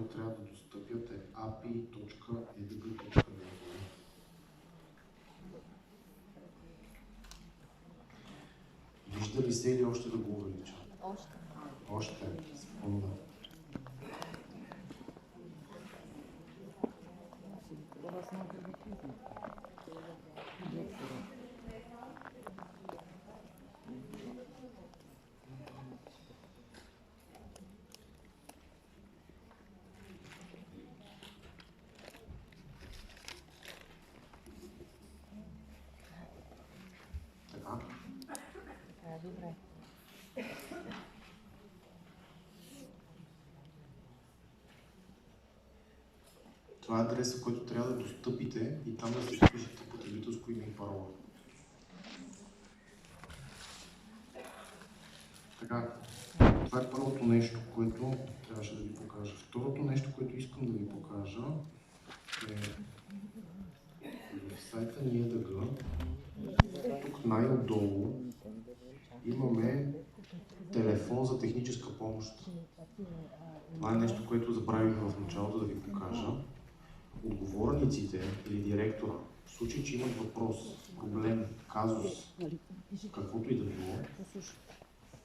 който трябва да достъпят е api.edg.bg. Вижда ли се или още да го увелича? Още. Още, спомня. Така. Добре. Това е адреса, който трябва да достъпите и там да си впишете потребителско име и парола. Така, това е първото нещо, което трябваше да ви покажа. Второто нещо, което искам да ви покажа е в сайта ни EDG. Тук най-отдолу имаме телефон за техническа помощ. Това е нещо, което забравих в началото да ви покажа. Отговорниците или директора, в случай, че имат въпрос, проблем, казус, каквото и да било,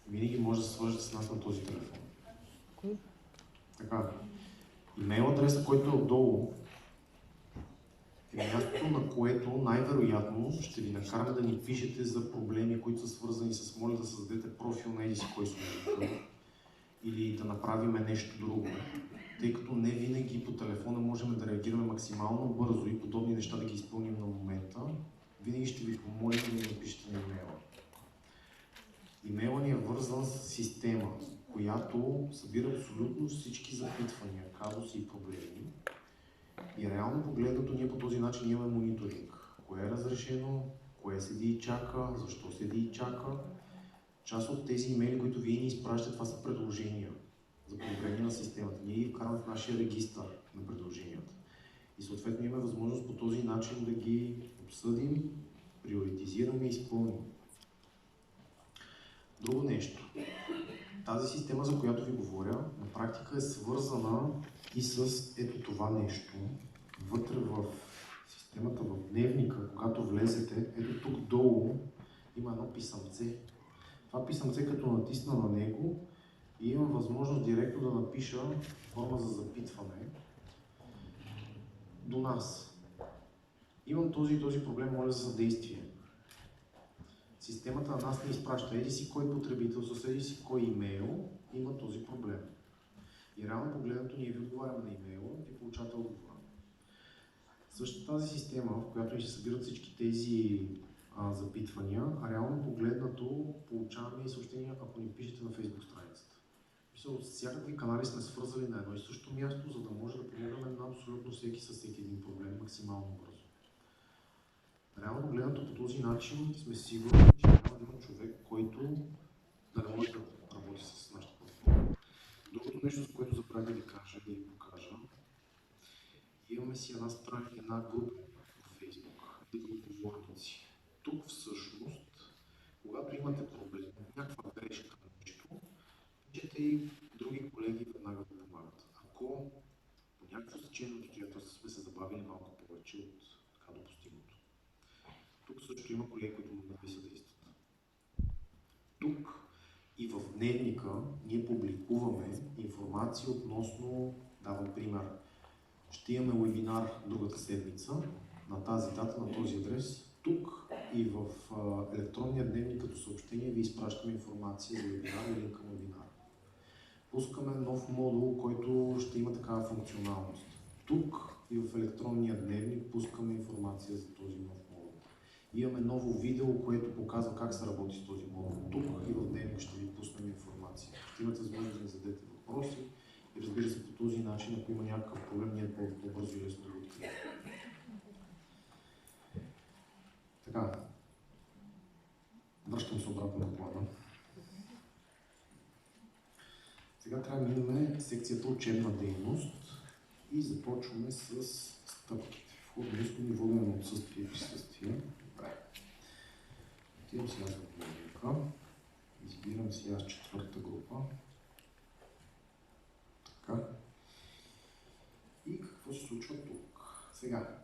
винаги може да се свържете с нас на този телефон. Така, имейл адреса, който е отдолу, е мястото, на което най-вероятно ще ви накараме да ни пишете за проблеми, които са свързани с моля да създадете профил на еди си кой служител или да направим нещо друго, тъй като не винаги по телефона можем да реагираме максимално бързо и подобни неща да ги изпълним на момента. Винаги ще ви помолим да ни напишете на имейла. Имейла ни е вързан с система, която събира абсолютно всички запитвания, казуси и проблеми. И реално погледнато ние по този начин имаме мониторинг. Кое е разрешено, кое седи и чака, защо седи и чака. Част от тези имейли, които вие ни изпращате, това са предложения за подобрение на системата. Ние ги вкарваме в нашия регистър на предложенията. И съответно имаме възможност по този начин да ги обсъдим, приоритизираме и изпълним. Друго нещо. Тази система, за която ви говоря, на практика е свързана и с ето това нещо. Вътре в системата, в дневника, когато влезете, ето тук долу има едно писъмце. Това писъмце, като натисна на него, и имам възможност директно да напиша форма за запитване до нас. Имам този проблем, моля за съдействие. Системата на нас не изпраща еди си кой потребител, с еди си кой имейл има този проблем. И реално погледнато ние ви отговаряме на имейла и получавате отговора. Същата тази система, в която ни се събират всички тези запитвания, а реално погледнато получаваме и съобщения, ако ни пишете на Facebook страницата. От всякакви канали сме свързали на едно и също място, за да може да помогнем на абсолютно всеки със всеки един проблем максимално бързо. Реално погледнато по този начин сме сигурни, че няма да има човек, който да не може да работи с нашата платформа. Другото нещо, с което забравя да ви кажа, да ви покажа, имаме си една група в Facebook, отговорници. Тук всъщност, когато имате проблем, някаква грешка, нещо, пишете и други колеги веднага да помагат. Ако по някакво стечение от обстоятелства сме се забавили малко повече от така допустимото. Тук също има колеги, които могат да ви съдействат. Тук и в дневника ние публикуваме информация относно, давам пример, ще имаме вебинар другата седмица на тази дата, на този адрес. Тук и в електронния дневник като съобщение ви изпращаме информация за вебинар или към вебинар. Пускаме нов модул, който ще има такава функционалност. Тук и в електронния дневник пускаме информация за този нов модул. Имаме ново видео, което показва как се работи с този модул. Тук и в дневник ще ви пуснем информация. Ще имате възможност да ни зададете въпроси и разбира се по този начин, ако има някакъв проблем, ние по-бързо и лесно да го открием. Така, връщам се обратно на плана. Сега трябва да минем секцията учебна дейност и започваме с стъпките. Входно искане и водене на отсъствие и присъствие. Добре. Отивам сега за дневника. Избирам сега четвърта група. Така. случва тук. Сега,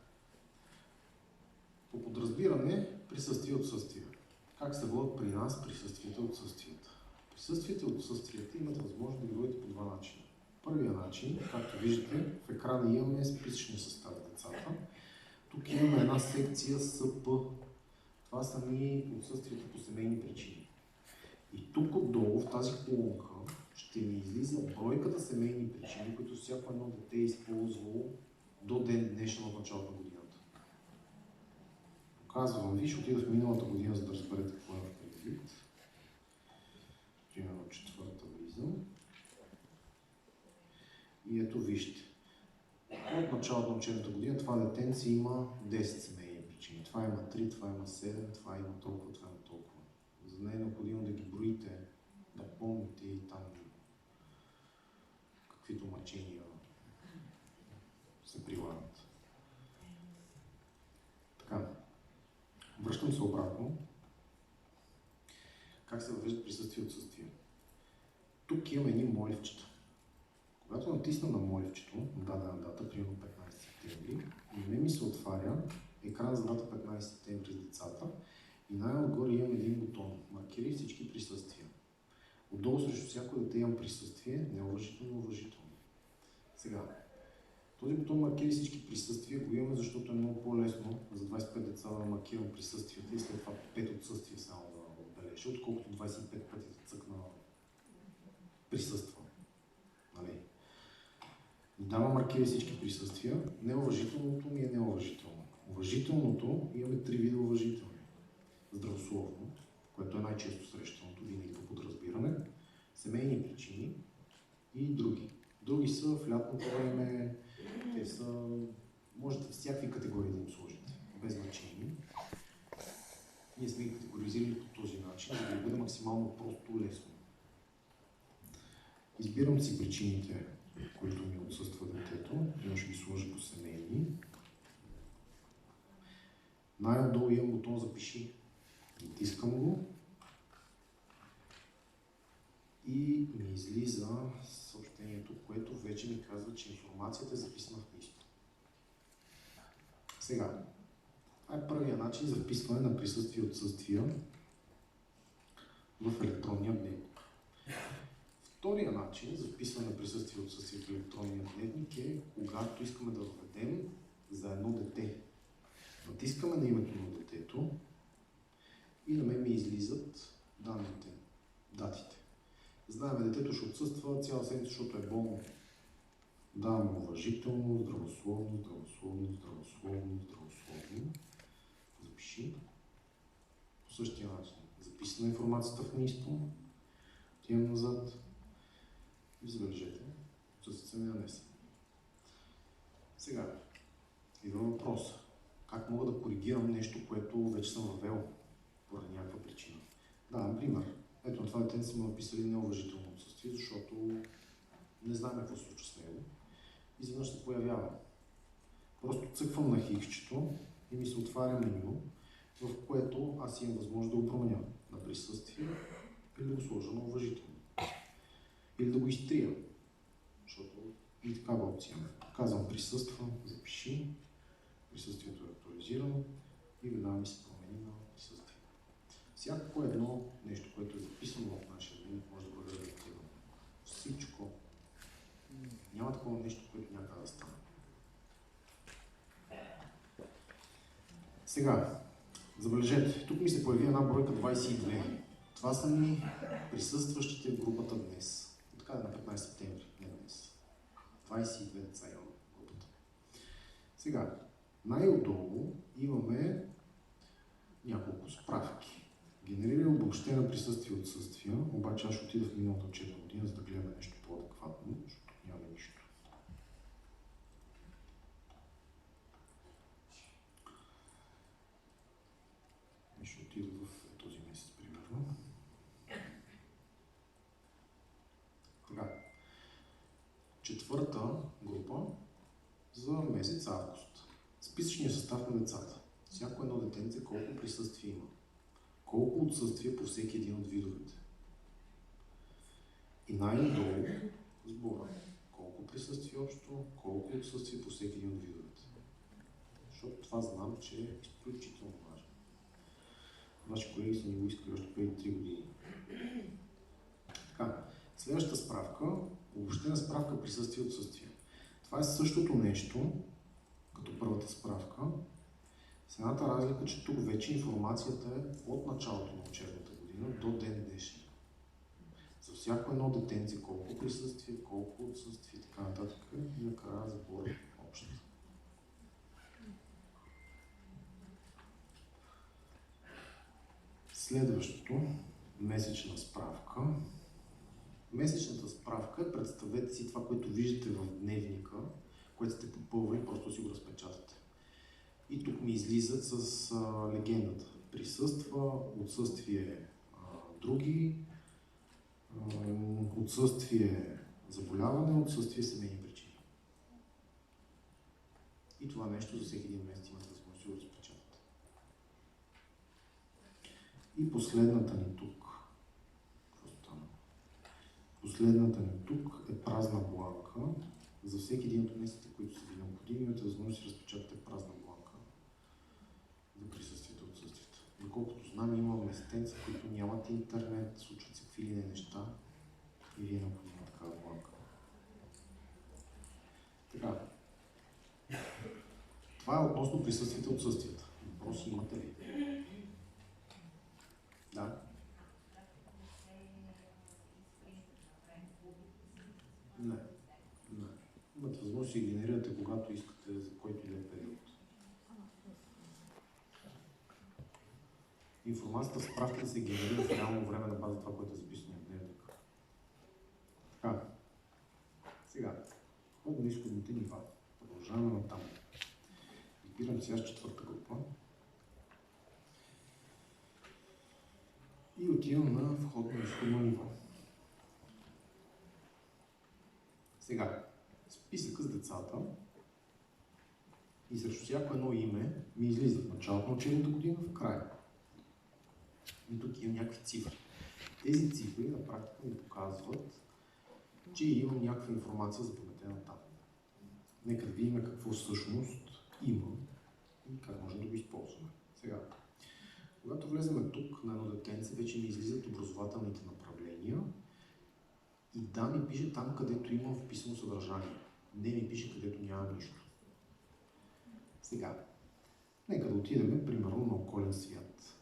по подразбиране, присъствие и отсъствие. Как се водят при нас присъствията и отсъствията? Присъствията и отсъствията имат възможност да ги водите по два начина. Първия начин, както виждате, в екрана имаме списъчния състав на децата. Тук имаме една секция СП. Това са ми отсъствията по семейни причини. И тук отдолу, в тази колонка, ще ми излиза бройката семейни причини, които всяко едно дете е използвало до ден днешен от началото на годината. Показвам ви, ще отида в миналата година, за да разберете какво е предвид. Примерно четвърта влизам. И ето вижте. От началото на учебната година това детенце има 10 семейни причини. Това има 3, това има 7, това има толкова, това има толкова. За да не е необходимо да ги броите, да помните и там каквито мъчения се прилагат. Така, връщам се обратно. Как се въвежда присъствие и отсъствие? Тук имаме едни моливчета. Когато натисна на моливчето, на дадена дата, примерно 15 септември, ми се отваря екран за дата 15 септември с децата и най-отгоре имам един бутон. Маркирай всички присъствия. Отдолу срещу всяко дете имам присъствие, неуважително, уважително. Сега, този бутон маркирай всички присъствия го имаме, защото е много по-лесно за 25 деца да маркирам присъствията и след това 5 отсъствия само да отбележа, отколкото 25 пъти да цъкна присъства. Нали? Дава маркирай всички присъствия. Неуважителното ми е неуважително. Уважителното имаме 3 вида уважителни. Здравословно, което е най-често срещаното, винаги по подразбиране, семейни причини и други. Други са в лятното време, те са, можете всякакви категории да им сложите, без значение. Ние сме ги категоризирали по този начин, за да бъде максимално просто лесно. Избирам си причините, които ми отсъства детето, и ще ги сложа по семейни. Най-отдолу имам бутон запиши. Натискам го и ми излиза съобщението, което вече ми казва, че информацията е записана в лист. Сега, това е първият начин за вписване на присъствие и отсъствия в електронния дневник. Втория начин за вписване на присъствие и отсъствие в електронния дневник е, когато искаме да въведем за едно дете. Натискаме на името на детето и на мен ми излизат данните, датите. Знаем, детето ще отсъства цяла седмица, защото е болно. Даваме уважително, здравословно, здравословно, здравословно, здравословно. Запиши. По същия начин. Записана информацията в нисто. Отивам назад. И забележете, отсъствието ми нанесе. Сега, идва въпрос. Как мога да коригирам нещо, което вече съм въвел поради някаква причина? Да, например, ето на това дете сме написали неуважително отсъствие, защото не знаем какво се случва с него. И изведнъж се появява. Просто цъквам на хиксчето и ми се отваря меню, в което аз имам възможност да го променя на присъствие или да го сложа на уважително. Или да го изтрия, защото и такава опция. Казвам присъства, запиши, присъствието е актуализирано и веднага ми се промени на присъствие. Всяко едно нещо, което е записано в нашия дневник, може да бъде редактирано. Всичко. Няма такова нещо, което някъде да стане. Сега, забележете, тук ми се появи една бройка 22. Това са ми присъстващите в групата днес. Така на 15 септември, не днес. 22 деца имам в групата. Сега, най-отдолу имаме няколко справки. Генерира обобщена присъствие и отсъствия, обаче аз ще отида в миналата учебна година, за да гледаме нещо по-адекватно, защото няма нищо. Ще отида в този месец, примерно. Така. Четвърта група за месец август. Списъчният състав на децата. Всяко едно детенце колко присъствие има. Колко отсъствия по всеки един от видовете. И най-долу сбора. Колко присъствие общо, колко отсъствие по всеки един от видовете. Защото това знам, че е изключително важно. Ваши колеги са ни го искали още преди 3 години. Така, следващата справка, обобщена справка присъствие-отсъствие. Това е същото нещо, като първата справка, с едната разлика, че тук вече информацията е от началото на учебната година до ден днешен. За всяко едно детенце, колко присъствие, колко отсъствие и така нататък, и накрая сбор общ. Следващото, месечна справка. Месечната справка, представете си това, което виждате в дневника, което сте попълвали, просто си го разпечатате. И тук ми излизат с легендата. Присъства, отсъствие други, отсъствие заболяване, отсъствие семейни причини. И това нещо за всеки един месец имате възможност да го разпечатате. И последната ни тук. Последната ни тук е празна бланка. За всеки един от месеците, които са ви необходими, имате възможност да си разпечатате празна бланка за присъствието и отсъствието. Доколкото знам, има местенца, които нямат интернет, случват се какви ли не неща и ви е необходима такава бланка. Така. Това е относно присъствието и отсъствията. Въпроси имате ли? Да. Не. Имате възможност да си генерирате, когато искате, за който и да е период. Информацията в справката се генерира в реално време на база това, което е записано в дневника. Така. Сега, много изходните нива. Продължаваме на там. Избирам сега с четвърта група. И отивам на входно-изходно ниво. Сега, списъка с децата и срещу всяко едно име ми излиза в началото на учебната година, в края. И тук имам някакви цифри. Тези цифри на практика ми показват, че имам някаква информация запаметена там. Нека да видим какво всъщност има и как можем да го използваме. Сега, когато влезем тук на едно детенце, вече ми излизат образователните направления. И да, ми пише там, където има вписано съдържание. Не ми пише, където няма нищо. Сега, нека да отидем, примерно, на околен свят.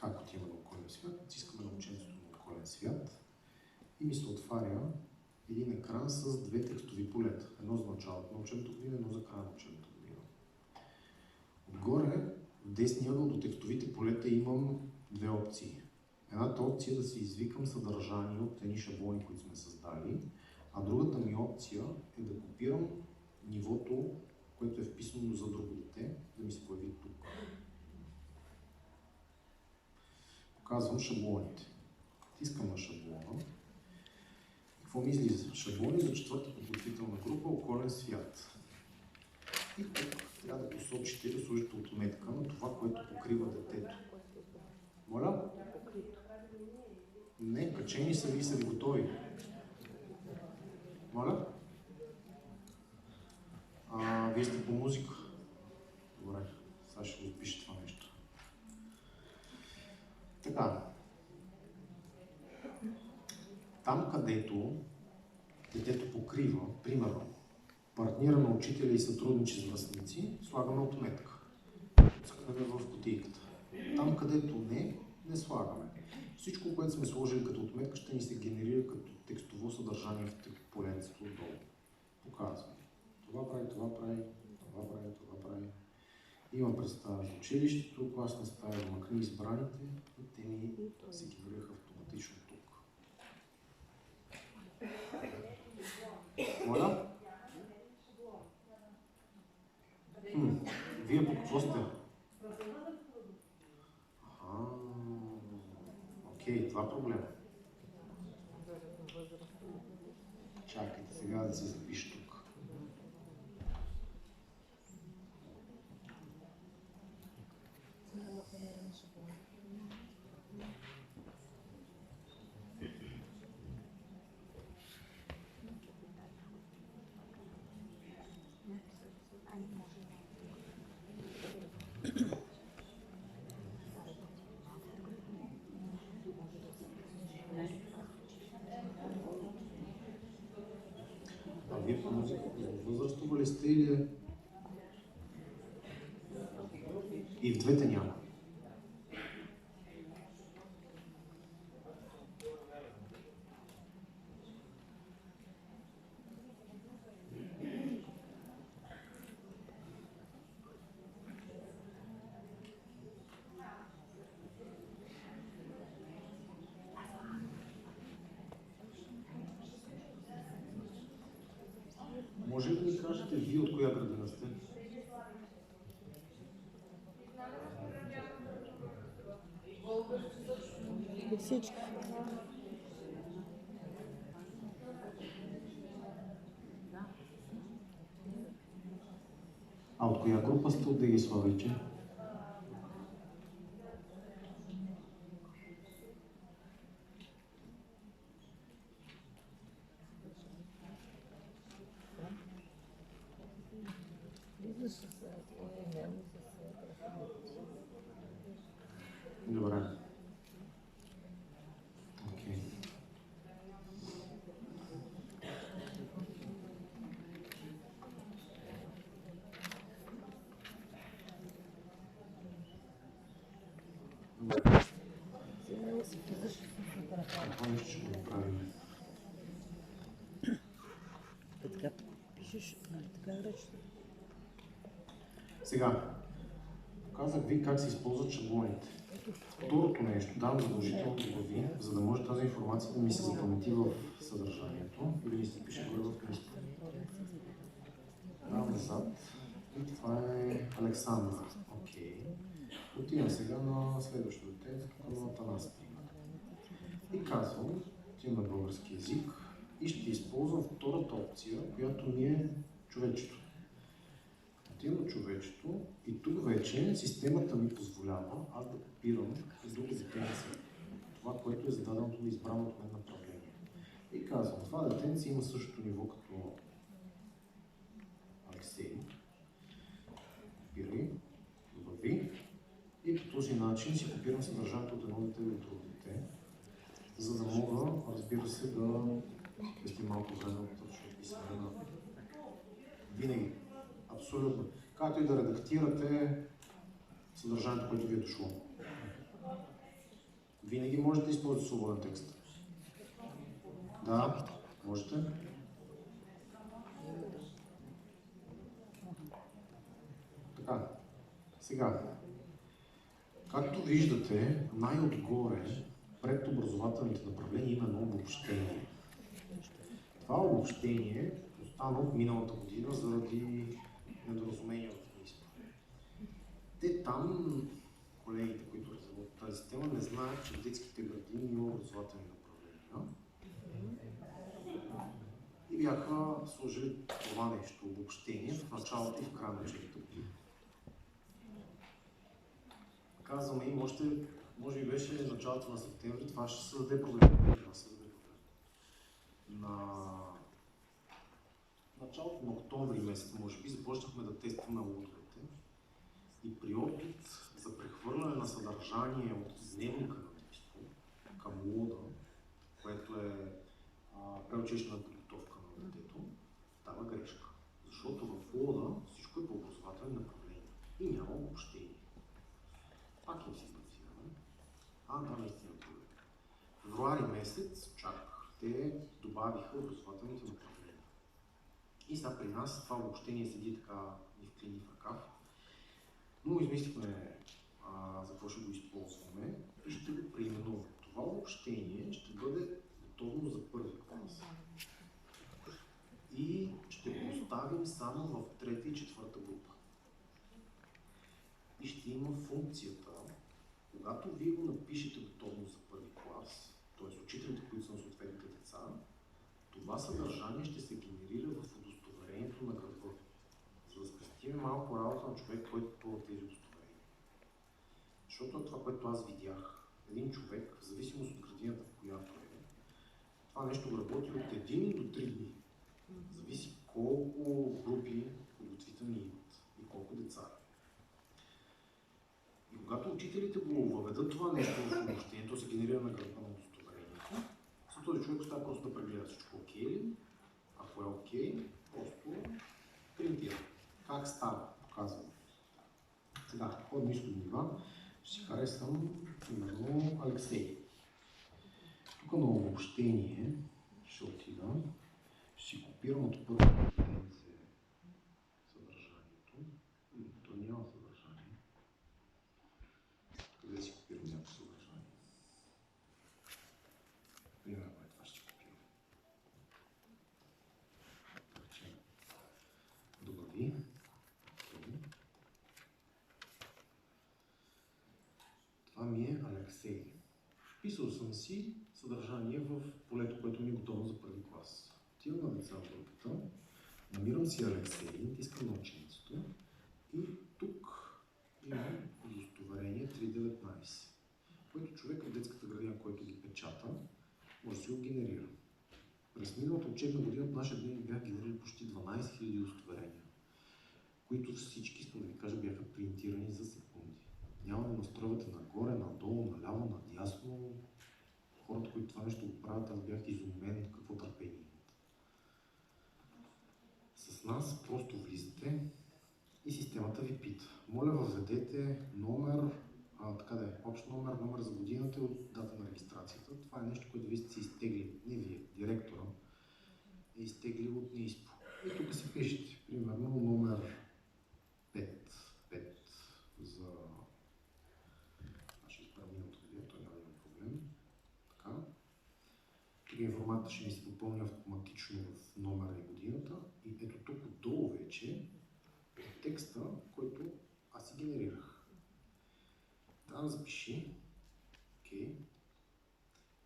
Как отиваме на околен свят? Искаме на ученството на околен свят и ми се отваря един екран с две текстови полета. Едно за началото на учебната година, едно за края на учебната година. Отгоре, в десния ъгъл до текстовите полета имам две опции. Едната опция е да си извикам съдържание от едни шаблони, които сме създали, а другата ми опция е да копирам нивото, което е вписано за друго дете, да ми се появи тук. Показвам шаблоните. Тискам на шаблона. Какво ми излиза? Шаблони за четвърта подготвителна група околен свят. И тук трябва да посочите, да сложите отметка на това, което покрива детето. Моля? Не, качени са ви, са ви готови. Моля? Вие сте по музика. Добре, сега ще го запиша това нещо. Така. Там, където детето покрива, примерно, партнира на учителя и сътрудничи с връстници, слагаме отметка. Слагаме в кутийката. Там, където не слагаме. Всичко, което сме сложили като отметка, ще ни се генерира като текстово съдържание в полецето отдолу. Показвам. Това прави, това прави, това прави, това прави. Има представа за училището, класна стая, макни избраните и те ми се генерираха автоматично тук. Моля? Вие по какво сте? Окей, това проблем. Чакайте сега да се запиша тук. А вие по музика възрастова ли сте или... И в двете няма. Може ли да ми кажете вие от коя градина сте? Всички. А от коя група сте от Дегиславиче? Добре. Окей. Това нещо ще го направим. Така пишеш, нали така речеш? Сега, показах ви как се използват шаблоните. Второто нещо, дам задължително глави, за да може тази информация да ми се запамети в съдържанието или ми се пише горе в книжата. Дам назад. И това е Александра. Окей. Отивам сега на следващото дете, на Атанас. И казвам, отивам на български език и ще използвам втората опция, която ми е човечето. Отивам на човечето и тук вече системата ми позволява аз да копирам друго детенце. Това, което е зададеното да избрано от мен направление. И казвам, това детенце има същото ниво като Алексей. Копирай, добави. И по този начин си копирам съдържанието от едно дете или от друго дете, за да мога, разбира се, да спестим малко време от писане на винаги. Абсолютно. Както и да редактирате съдържанието, което ви е дошло. Винаги можете да използвате свободен текст. Да, можете. Така, сега. Както виждате, най-отгоре, пред образователните направления има едно обобщение. Това обобщение остана от миналата година заради недоразумения в ИСПА. Те там, колегите, които разработват тази тема, не знаят, че в детските градини има образователни направления. И бяха сложили това нещо, обобщение, в началото и в края на учебната година. Казваме им, още, може би беше началото на септември, това ще създаде проблем. На началото на октомври месец, може би, започнахме да тестваме лудовете и при опит за прехвърляне на съдържание от дневника на детето към луда, което е преучилищна подготовка на детето, става грешка. Защото в луда всичко е по образователни направления и няма обобщение. Пак им си базираме. Да, наистина това. Февруари месец чак те добавиха образователните направления. И сега при нас това обобщение седи така ни в клини в ръкав. Но измислихме за какво ще го използваме и ще го преименуваме. Това обобщение ще бъде готово за първи клас. И ще го оставим само в трета и четвърта група. И ще има функцията, когато вие го напишете готовно за първи клас, т.е. учителите, които са на съответните деца, това съдържание ще се генерира в удостоверението на града. За да спестим малко работа на човек, който попълва тези удостоверения. Защото това, което аз видях, един човек, в зависимост от градината, в която е, това нещо го работи от 1 до 3 дни. Зависи колко групи подготвителни имат. колко деца. И когато учителите го въведат това нещо в обобщението, се генерира на гърба на удостоверението, за този човек остава просто да прегледа всичко окей ли, ако е окей, просто принтира. Как става? Показвам. Сега, ходим изходни нива, ще си харесам, примерно, Алексей. Тук на обобщение ще отида, ще си копирам от първото потенция съдържанието. То няма съдържание. Къде си копирам някакво съдържание? Примерно това ще копирам. Добави. Това ми е Алексей. Вписал съм си съдържание в полето, което ми е готово за първи клас. Отивам на деца в групата, намирам си Алексей, натискам на ученицето и тук имам удостоверение 3.19, което човек в детската градина, който ги печата, може да си го генерира. През миналата учебна година в нашия ден бях генерирали почти 12 000 удостоверения, които всички, искам да ви кажа, бяха принтирани за секунди. Няма да настройвате нагоре, надолу, наляво, надясно. Хората, които това нещо го правят, аз бях изумен какво търпение имат. С нас просто влизате и системата ви пита. Моля, въведете номер, общ номер, номер за годината от дата на регистрацията. Това е нещо, което вие сте си изтегли, не вие, директора е изтеглил от НИСПО. И тук си пишете, примерно, номер 5 за... Аз ще изправя миналото видео, той няма да има проблем. Така. Тук информацията ще ми се попълня автоматично в номера и годината. И ето тук отдолу вече е текста, който аз си генерирах. Трябва да запиши. Окей.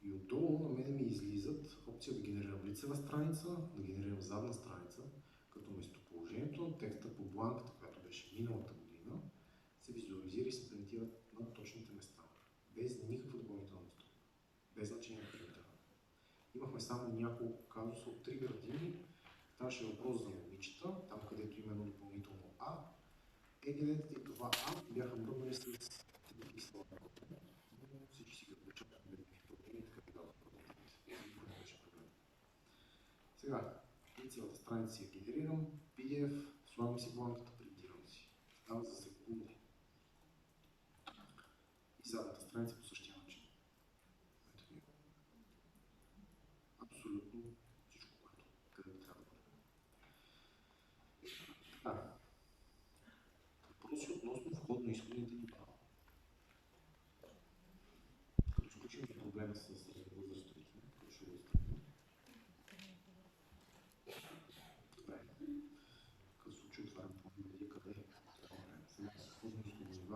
И отдолу на мен ми излизат опция да генерирам лицева страница, да генерирам задна страница, като местоположението на текста по бланката, която беше миналата година, се визуализира и се принтира на точните места. Без никаква допълнителна структура. Без значение на принтера. Имахме само няколко казуса от 3 градини. Ставаше въпрос за момичета, там където има едно допълнително А. Гледайте, и това А бяха мръднали с такива слова. Всички си го получават и така дават проблем. Сега, и цялата страница си я генерирам, PDF, слагам си бланката, принтирам си. Става за секунди. И задната страница по същия начин. Ето ви. Абсолютно всичко, което където трябва да бъде. Така. Въпроси относно входно-изходните